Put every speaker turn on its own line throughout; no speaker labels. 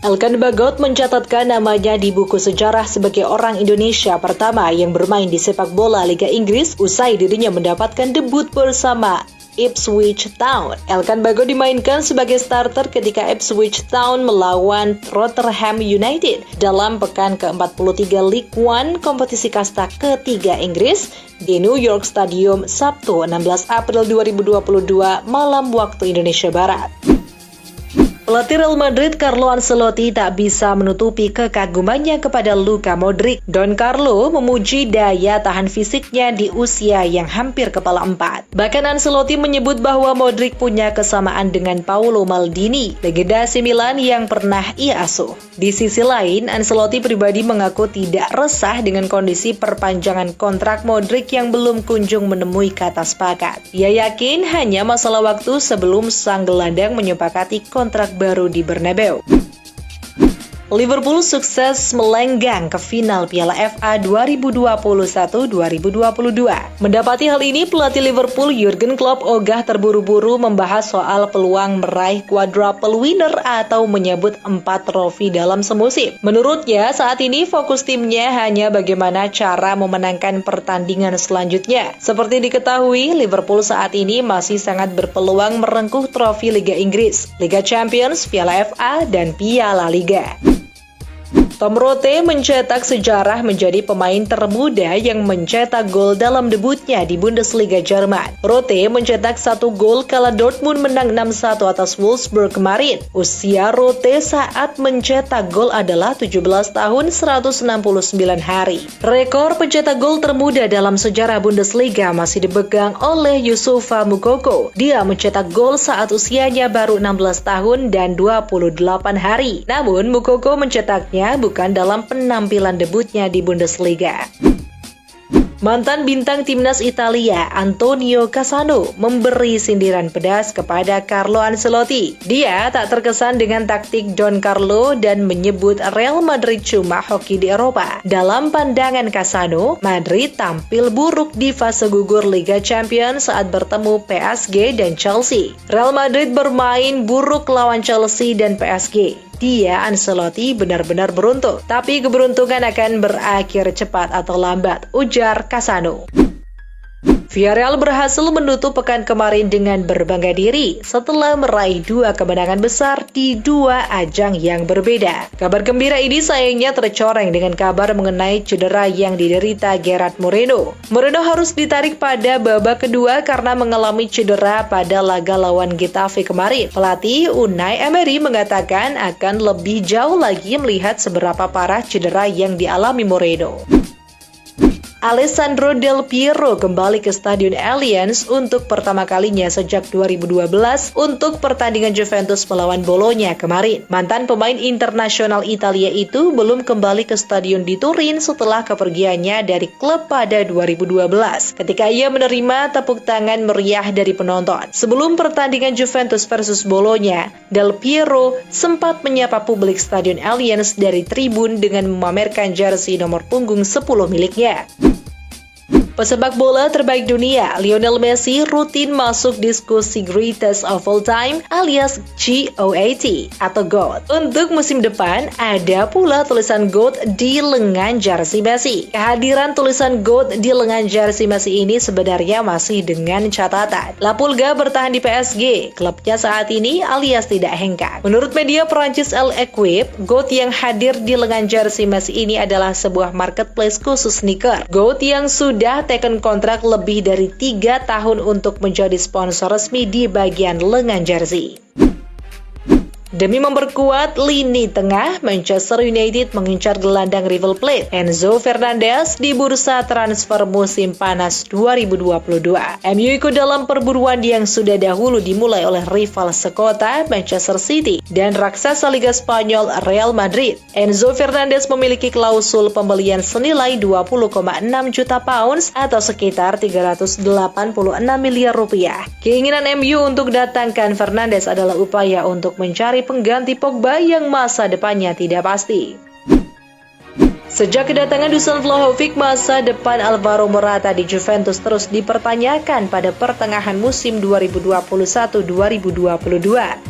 Elkan Bagot mencatatkan namanya di buku sejarah sebagai orang Indonesia pertama yang bermain di sepak bola Liga Inggris usai dirinya mendapatkan debut bersama Ipswich Town. Elkan Bagot dimainkan sebagai starter ketika Ipswich Town melawan Rotherham United dalam pekan ke-43 League One kompetisi kasta ketiga Inggris di New York Stadium Sabtu 16 April 2022 malam waktu Indonesia Barat. Pelatih Real Madrid Carlo Ancelotti tak bisa menutupi kekagumannya kepada Luka Modric. Don Carlo memuji daya tahan fisiknya di usia yang hampir kepala 4. Bahkan Ancelotti menyebut bahwa Modric punya kesamaan dengan Paolo Maldini, legenda AC Milan yang pernah ia asuh. Di sisi lain, Ancelotti pribadi mengaku tidak resah dengan kondisi perpanjangan kontrak Modric yang belum kunjung menemui kata sepakat. Ia yakin hanya masalah waktu sebelum sang gelandang menyepakati kontrak baru di Bernabeu. Liverpool sukses melenggang ke final Piala FA 2021-2022. Mendapati hal ini, pelatih Liverpool Jurgen Klopp ogah terburu-buru membahas soal peluang meraih quadruple winner atau menyebut 4 trofi dalam semusim. Menurutnya, saat ini fokus timnya hanya bagaimana cara memenangkan pertandingan selanjutnya. Seperti diketahui, Liverpool saat ini masih sangat berpeluang merengkuh trofi Liga Inggris, Liga Champions, Piala FA, dan Piala Liga. Tom Rote mencetak sejarah menjadi pemain termuda yang mencetak gol dalam debutnya di Bundesliga Jerman. Rote mencetak 1 gol kala Dortmund menang 6-1 atas Wolfsburg kemarin. Usia Rote saat mencetak gol adalah 17 tahun 169 hari. Rekor pencetak gol termuda dalam sejarah Bundesliga masih dipegang oleh Youssoufa Moukoko. Dia mencetak gol saat usianya baru 16 tahun dan 28 hari. Namun Moukoko mencetaknya bukan dalam penampilan debutnya di Bundesliga. Mantan bintang timnas Italia Antonio Cassano memberi sindiran pedas kepada Carlo Ancelotti. Dia tak terkesan dengan taktik Don Carlo dan menyebut Real Madrid cuma hoki di Eropa. Dalam pandangan Cassano, Madrid tampil buruk di fase gugur Liga Champions saat bertemu PSG dan Chelsea. Real Madrid bermain buruk lawan Chelsea dan PSG. Dia, Ancelotti, benar-benar beruntung. Tapi keberuntungan akan berakhir cepat atau lambat, ujar Cassano. Villarreal berhasil menutup pekan kemarin dengan berbangga diri setelah meraih 2 kemenangan besar di 2 ajang yang berbeda. Kabar gembira ini sayangnya tercoreng dengan kabar mengenai cedera yang diderita Gerard Moreno. Moreno harus ditarik pada babak kedua karena mengalami cedera pada laga lawan Getafe kemarin. Pelatih Unai Emery mengatakan akan lebih jauh lagi melihat seberapa parah cedera yang dialami Moreno. Alessandro Del Piero kembali ke Stadion Allianz untuk pertama kalinya sejak 2012 untuk pertandingan Juventus melawan Bologna kemarin. Mantan pemain internasional Italia itu belum kembali ke stadion di Turin setelah kepergiannya dari klub pada 2012. Ketika ia menerima tepuk tangan meriah dari penonton. Sebelum pertandingan Juventus versus Bologna, Del Piero sempat menyapa publik Stadion Allianz dari tribun dengan memamerkan jersey nomor punggung 10 miliknya. Pesepak bola terbaik dunia, Lionel Messi rutin masuk diskusi Greatest of All Time alias GOAT atau GOAT. Untuk musim depan, ada pula tulisan GOAT di lengan jersey Messi. Kehadiran tulisan GOAT di lengan jersey Messi ini sebenarnya masih dengan catatan. La Pulga bertahan di PSG, klubnya saat ini alias tidak hengkang. Menurut media Perancis L'Equipe, GOAT yang hadir di lengan jersey Messi ini adalah sebuah marketplace khusus sneaker. GOAT yang sudah teken kontrak lebih dari 3 tahun untuk menjadi sponsor resmi di bagian lengan jersey. Demi memperkuat lini tengah, Manchester United mengincar gelandang River Plate Enzo Fernandez di bursa transfer musim panas 2022. MU ikut dalam perburuan yang sudah dahulu dimulai oleh rival sekota Manchester City dan raksasa Liga Spanyol Real Madrid. Enzo Fernandez memiliki klausul pembelian senilai 20,6 juta pounds atau sekitar 386 miliar rupiah. Keinginan MU untuk datangkan Fernandez adalah upaya untuk mencari pengganti Pogba yang masa depannya tidak pasti. Sejak kedatangan Dusan Vlahovic, masa depan Alvaro Morata di Juventus terus dipertanyakan pada pertengahan musim 2021-2022.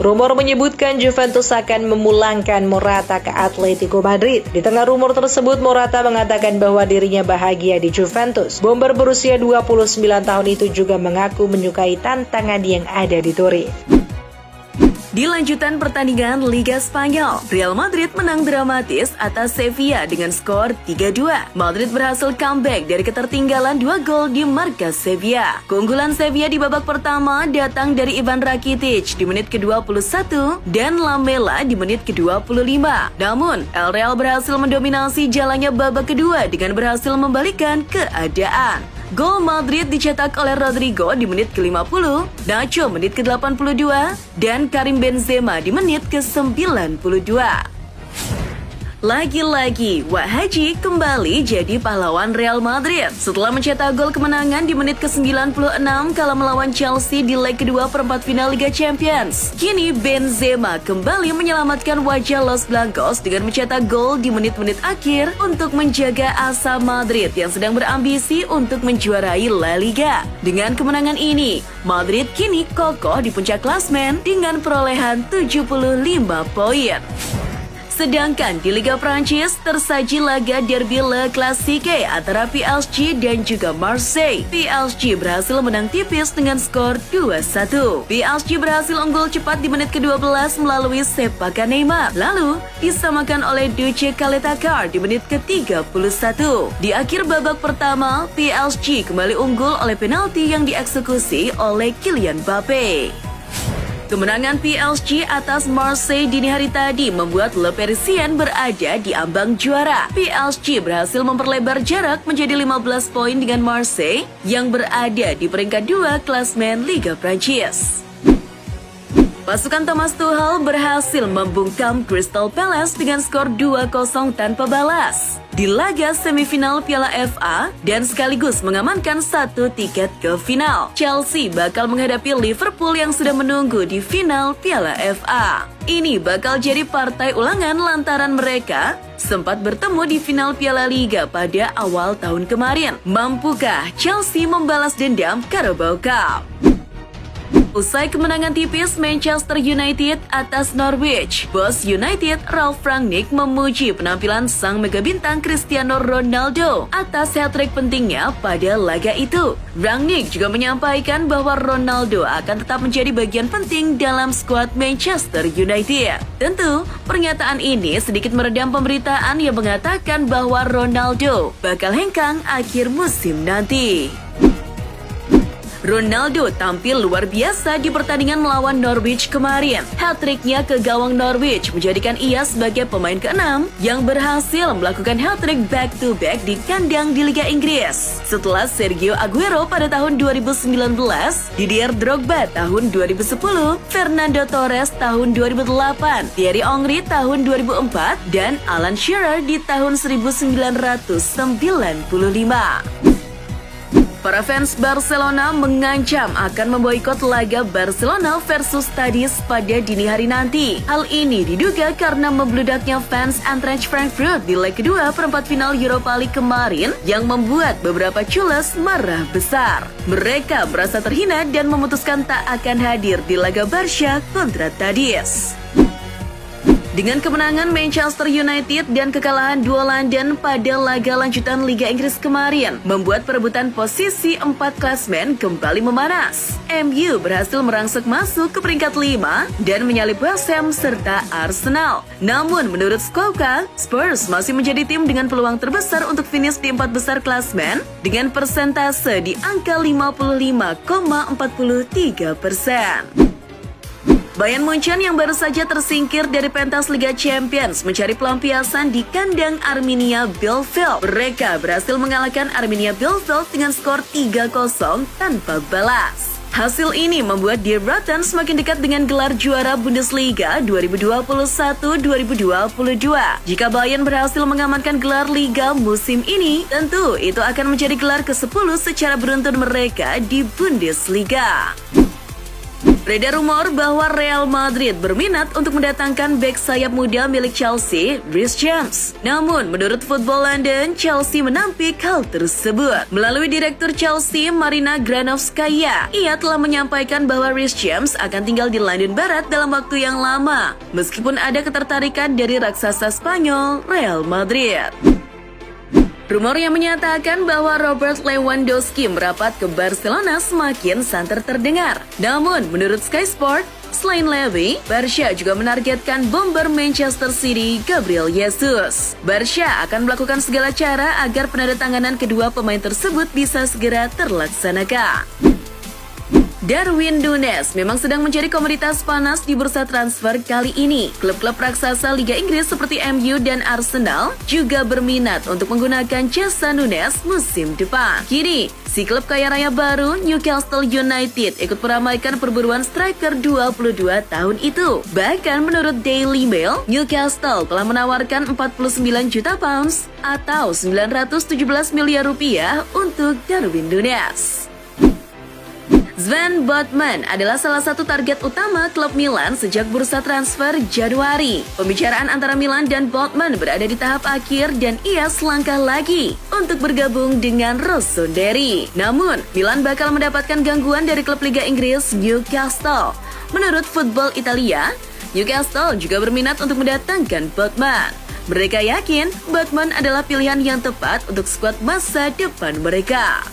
Rumor menyebutkan Juventus akan memulangkan Morata ke Atletico Madrid. Di tengah rumor tersebut, Morata mengatakan bahwa dirinya bahagia di Juventus. Bomber berusia 29 tahun itu juga mengaku menyukai tantangan yang ada di Turin.
Di lanjutan pertandingan Liga Spanyol, Real Madrid menang dramatis atas Sevilla dengan skor 3-2. Madrid berhasil comeback dari ketertinggalan 2 gol di markas Sevilla. Keunggulan Sevilla di babak pertama datang dari Ivan Rakitic di menit ke-21 dan Lamela di menit ke-25. Namun, El Real berhasil mendominasi jalannya babak kedua dengan berhasil membalikan keadaan. Gol Madrid dicetak oleh Rodrigo di menit ke-50, Nacho menit ke-82, dan Karim Benzema di menit ke-92. Lagi-lagi, Wak Haji kembali jadi pahlawan Real Madrid. Setelah mencetak gol kemenangan di menit ke-96 kala melawan Chelsea di leg kedua perempat final Liga Champions. Kini Benzema kembali menyelamatkan wajah Los Blancos dengan mencetak gol di menit-menit akhir untuk menjaga asa Madrid yang sedang berambisi untuk menjuarai La Liga. Dengan kemenangan ini, Madrid kini kokoh di puncak klasmen dengan perolehan 75 poin. Sedangkan di Liga Prancis tersaji laga derby Le Classique antara PSG dan juga Marseille. PSG berhasil menang tipis dengan skor 2-1. PSG berhasil unggul cepat di menit ke-12 melalui sepakan Neymar. Lalu disamakan oleh Duce Kaletakar di menit ke-31. Di akhir babak pertama, PSG kembali unggul oleh penalti yang dieksekusi oleh Kylian Mbappe. Kemenangan PSG atas Marseille dini hari tadi membuat Le Parisien berada di ambang juara. PSG berhasil memperlebar jarak menjadi 15 poin dengan Marseille yang berada di peringkat 2 klasmen Liga Prancis. Pasukan Thomas Tuchel berhasil membungkam Crystal Palace dengan skor 2-0 tanpa balas di laga semifinal Piala FA dan sekaligus mengamankan 1 tiket ke final. Chelsea bakal menghadapi Liverpool yang sudah menunggu di final Piala FA. Ini bakal jadi partai ulangan lantaran mereka sempat bertemu di final Piala Liga pada awal tahun kemarin. Mampukah Chelsea membalas dendam Carabao Cup? Usai kemenangan tipis Manchester United atas Norwich, bos United Ralf Rangnick memuji penampilan sang mega bintang Cristiano Ronaldo atas hat-trick pentingnya pada laga itu. Rangnick juga menyampaikan bahwa Ronaldo akan tetap menjadi bagian penting dalam skuad Manchester United. Tentu, pernyataan ini sedikit meredam pemberitaan yang mengatakan bahwa Ronaldo bakal hengkang akhir musim nanti. Ronaldo tampil luar biasa di pertandingan melawan Norwich kemarin. Hat-tricknya ke gawang Norwich menjadikan ia sebagai pemain ke-6 yang berhasil melakukan hat-trick back-to-back di kandang di Liga Inggris. Setelah Sergio Aguero pada tahun 2019, Didier Drogba tahun 2010, Fernando Torres tahun 2008, Thierry Henry tahun 2004, dan Alan Shearer di tahun 1995. Para fans Barcelona mengancam akan memboikot laga Barcelona versus Cadiz pada dini hari nanti. Hal ini diduga karena membludaknya fans Eintracht Frankfurt di leg kedua perempat final Europa League kemarin yang membuat beberapa culas marah besar. Mereka merasa terhina dan memutuskan tak akan hadir di laga Barca kontra Cadiz. Dengan kemenangan Manchester United dan kekalahan dua London pada laga lanjutan Liga Inggris kemarin, membuat perebutan posisi 4 klasmen kembali memanas. MU berhasil merangsek masuk ke peringkat 5 dan menyalip West Ham serta Arsenal. Namun menurut Scout, Spurs masih menjadi tim dengan peluang terbesar untuk finish di 4 besar klasmen dengan persentase di angka 55,43%. Bayern Munchen yang baru saja tersingkir dari pentas Liga Champions mencari pelampiasan di kandang Arminia Bielefeld. Mereka berhasil mengalahkan Arminia Bielefeld dengan skor 3-0 tanpa balas. Hasil ini membuat Die Roten semakin dekat dengan gelar juara Bundesliga 2021-2022. Jika Bayern berhasil mengamankan gelar Liga musim ini, tentu itu akan menjadi gelar ke-10 secara beruntun mereka di Bundesliga. Beredar rumor bahwa Real Madrid berminat untuk mendatangkan bek sayap muda milik Chelsea, Reece James. Namun, menurut Football London, Chelsea menampik hal tersebut. Melalui direktur Chelsea, Marina Granovskaya, ia telah menyampaikan bahwa Reece James akan tinggal di London Barat dalam waktu yang lama, meskipun ada ketertarikan dari raksasa Spanyol, Real Madrid. Rumor yang menyatakan bahwa Robert Lewandowski merapat ke Barcelona semakin santer terdengar. Namun, menurut Sky Sport, selain Levy, Barca juga menargetkan bomber Manchester City, Gabriel Jesus. Barca akan melakukan segala cara agar penandatanganan kedua pemain tersebut bisa segera terlaksanakan. Darwin Núñez memang sedang mencari komoditas panas di bursa transfer kali ini. Klub-klub raksasa Liga Inggris seperti MU dan Arsenal juga berminat untuk menggunakan jasa Núñez musim depan. Kini, si klub kaya raya baru Newcastle United ikut meramaikan perburuan striker 22 tahun itu. Bahkan menurut Daily Mail, Newcastle telah menawarkan 49 juta pounds atau 917 miliar rupiah untuk Darwin Núñez. Sven Botman adalah salah satu target utama klub Milan sejak bursa transfer Januari. Pembicaraan antara Milan dan Botman berada di tahap akhir dan ia selangkah lagi untuk bergabung dengan Rossoneri. Namun, Milan bakal mendapatkan gangguan dari klub Liga Inggris Newcastle. Menurut Football Italia, Newcastle juga berminat untuk mendatangkan Botman. Mereka yakin Botman adalah pilihan yang tepat untuk skuad masa depan mereka.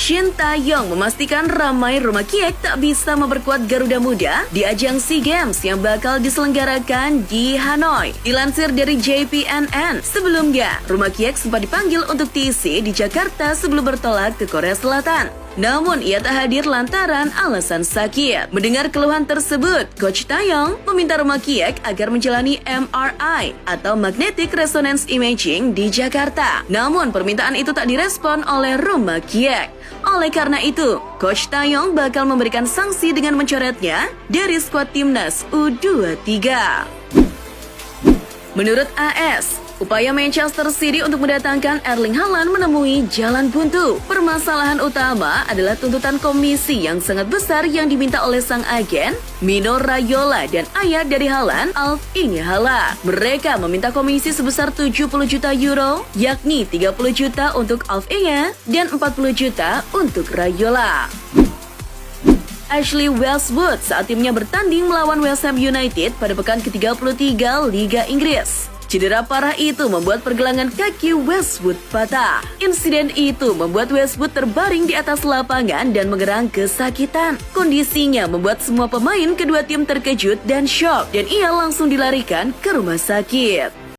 Shin Tae-yong memastikan ramai Roma Kiek tak bisa memperkuat Garuda Muda di ajang SEA Games yang bakal diselenggarakan di Hanoi. Dilansir dari JPNN, sebelumnya Roma Kiek sempat dipanggil untuk TC di Jakarta sebelum bertolak ke Korea Selatan. Namun ia tak hadir lantaran alasan sakit. Mendengar keluhan tersebut, Coach Tae-yong meminta Roma Kiek agar menjalani MRI atau Magnetic Resonance Imaging di Jakarta. Namun permintaan itu tak direspon oleh Roma Kiek. Oleh karena itu, Coach Tae-yong bakal memberikan sanksi dengan mencoretnya dari skuad timnas U23. Menurut AS, upaya Manchester City untuk mendatangkan Erling Haaland menemui jalan buntu. Permasalahan utama adalah tuntutan komisi yang sangat besar yang diminta oleh sang agen, Mino Raiola, dan ayah dari Haaland, Alf Inge Haaland. Mereka meminta komisi sebesar 70 juta euro, yakni 30 juta untuk Alf Inge dan 40 juta untuk Raiola. Ashley Westwood saat timnya bertanding melawan West Ham United pada pekan ke-33 Liga Inggris. Cedera parah itu membuat pergelangan kaki Westwood patah. Insiden itu membuat Westwood terbaring di atas lapangan dan mengerang kesakitan. Kondisinya membuat semua pemain kedua tim terkejut dan shock, dan ia langsung dilarikan ke rumah sakit.